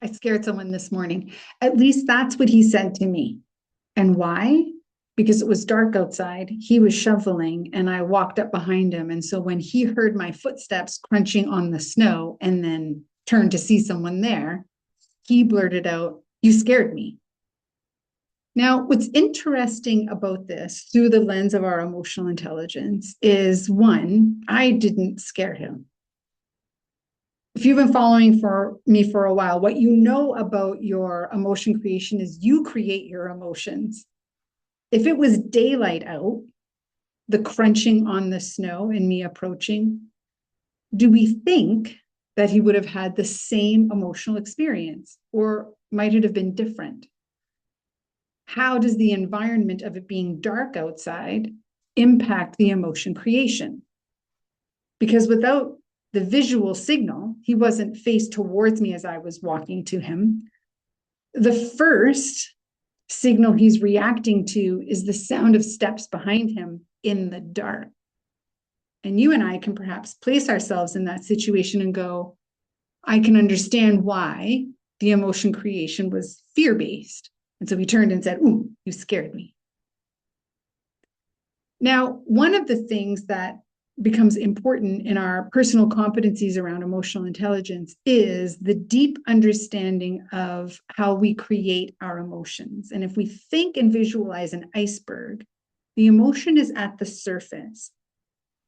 I scared someone this morning. At least that's what he said to me. And why? Because it was dark outside. He was shoveling and I walked up behind him. And so when he heard my footsteps crunching on the snow and then turned to see someone there, he blurted out, "You scared me." Now, what's interesting about this through the lens of our emotional intelligence is one, I didn't scare him. If you've been following for me for a while, what you know about your emotion creation is you create your emotions. If it was daylight out, the crunching on the snow and me approaching, do we think that he would have had the same emotional experience, or might it have been different? How does the environment of it being dark outside impact the emotion creation? Because without the visual signal, he wasn't faced towards me as I was walking to him. The first signal he's reacting to is the sound of steps behind him in the dark. And you and I can perhaps place ourselves in that situation and go, I can understand why the emotion creation was fear-based. And so he turned and said, "Ooh, you scared me." Now, one of the things that becomes important in our personal competencies around emotional intelligence is the deep understanding of how we create our emotions. And if we think and visualize an iceberg, the emotion is at the surface.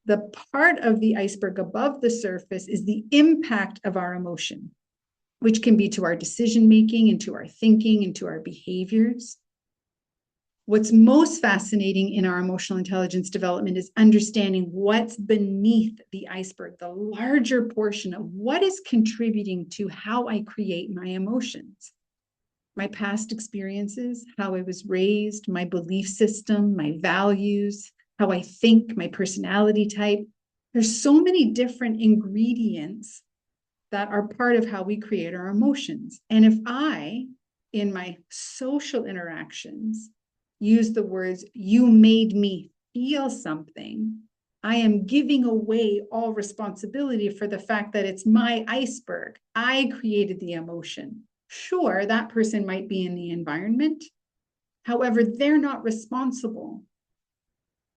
The part of the iceberg above the surface is the impact of our emotion, which can be to our decision making and to our thinking and to our behaviors. What's most fascinating in our emotional intelligence development is understanding what's beneath the iceberg, the larger portion of what is contributing to how I create my emotions. My past experiences, how I was raised, my belief system, my values, how I think, my personality type. There's so many different ingredients that are part of how we create our emotions. And if I, in my social interactions, use the words, "you made me feel something," I am giving away all responsibility for the fact that it's my iceberg. I created the emotion. Sure, that person might be in the environment. However, they're not responsible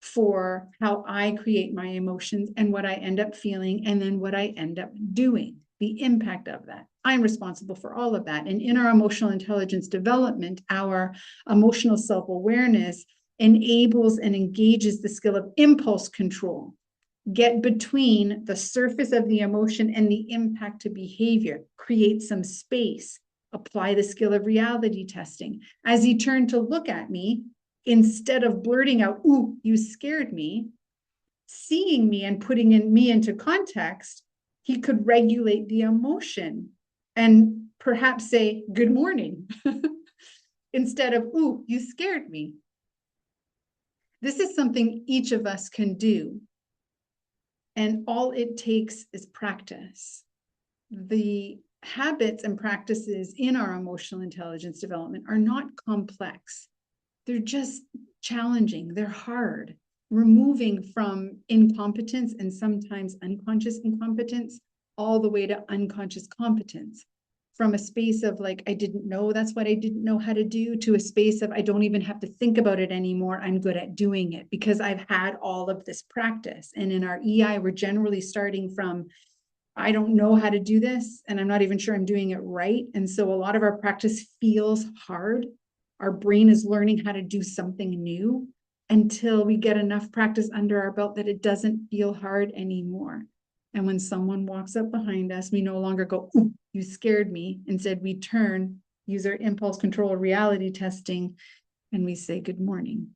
for how I create my emotions and what I end up feeling and then what I end up doing, the impact of that. I'm responsible for all of that. And in our emotional intelligence development, our emotional self-awareness enables and engages the skill of impulse control. Get between the surface of the emotion and the impact to behavior, create some space, apply the skill of reality testing. As he turned to look at me, instead of blurting out, "Ooh, you scared me," seeing me and putting me into context, he could regulate the emotion and perhaps say, "Good morning," instead of, "Ooh, you scared me." This is something each of us can do. And all it takes is practice. The habits and practices in our emotional intelligence development are not complex. They're just challenging. They're hard. We're moving from incompetence and sometimes unconscious incompetence all the way to unconscious competence. From a space of like, I didn't know that's what I didn't know how to do, to a space of I don't even have to think about it anymore. I'm good at doing it because I've had all of this practice. And in our EI, we're generally starting from, I don't know how to do this, and I'm not even sure I'm doing it right. And so a lot of our practice feels hard. Our brain is learning how to do something new until we get enough practice under our belt that it doesn't feel hard anymore. And when someone walks up behind us, we no longer go, "Ooh, you scared me." Instead, we turn, use our impulse control reality testing, and we say, "Good morning."